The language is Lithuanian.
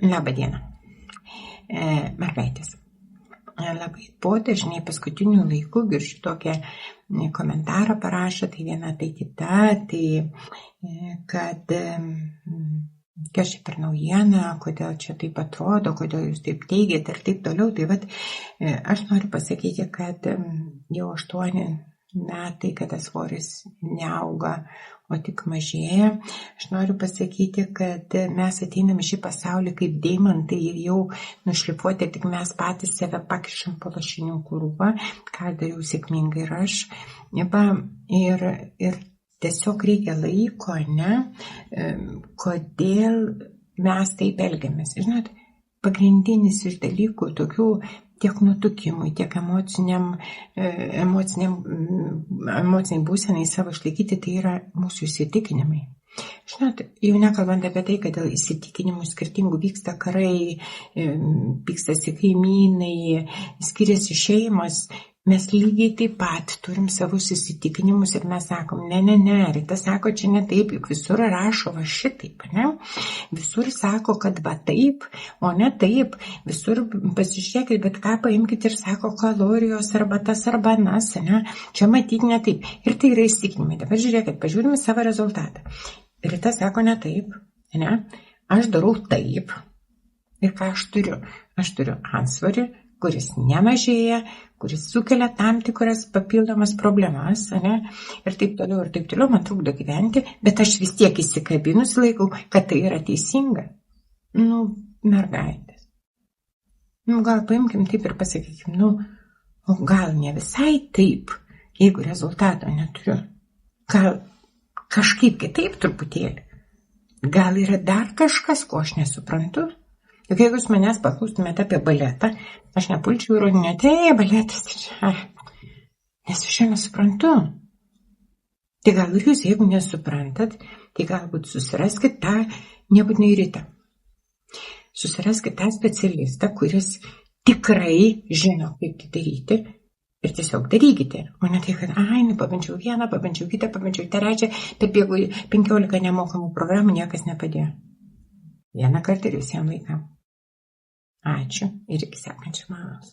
Labą dieną. Mergaitės. Labai dažnai paskutiniu laiku girdžiu tokią komentarą parašo, tai viena, tai kita, tai kad kas čia per naujiena, kodėl čia taip atrodo, kodėl jūs taip teigiate ir taip toliau. Tai vat, aš noriu pasakyti, kad jau 8 metai, kada svoris neauga, o tik mažėja. Aš noriu pasakyti, kad mes ateiname šį pasaulį kaip deimantai ir jau nušlifuoti, tik mes patys save pakišam po lašinių krūvą, ką dariau sėkmingai ir aš. Ir tiesiog reikia laiko, kodėl mes taip elgiamės. Žinot, pagrindinis iš dalykų tokių tiek nutukimui, tiek emociniai būsenai savo išlaikyti, tai yra mūsų įsitikinimai. Žinot, jau nekalbant apie tai, kad dėl įsitikinimų skirtingų vyksta karai, pykstasi kaimynai, skiriasi šeimos, mes lygiai taip pat turim savus įsitikinimus ir mes sakom, ne, Rita sako, čia ne taip, juk visur rašo va šitaip, ne? Visur sako, kad va taip, o ne taip, visur pasižiūrėkit, bet ką paimkite ir sako kalorijos arba tas arba nas, ne? Čia matyti ne taip. Ir tai yra įsitikinimai. Dabar žiūrėkit, pažiūrime savo rezultatą. Rita sako ne taip, ne? Aš darau taip. Ir ką aš turiu? Aš turiu antsvorį, kuris nemažėja, kuris sukelia tam tikras papildomas problemas, ne? Ir taip toliau, man trukdo gyventi, bet aš vis tiek įsikabinus laikau, kad tai yra teisinga. Mergaitės. Gal paimkim taip ir pasakykim, o gal ne visai taip, jeigu rezultato neturiu. Gal kažkaip kitaip truputėlį. Gal yra dar kažkas, ko aš nesuprantu. Juk jeigu jūs manęs paklaustumėte apie baletą, aš nepulčiau įrodinėti, baletas, nes aš jo nesuprantu. Tai gal ir jūs, jeigu nesuprantat, tai galbūt susiraskit tą, nebūtinai Ritą. Susiraskit tą specialistą, kuris tikrai žino, kaip tai daryti ir tiesiog darykite. O ne tai, kad, pabandžiau vieną, pabandžiau kitą, pabandžiau trečią, bet bėgu 15 nemokamų programų, niekas nepadėjo. Vieną kartą ir visiems laikam. Ačiū ir iki sekančio malonaus.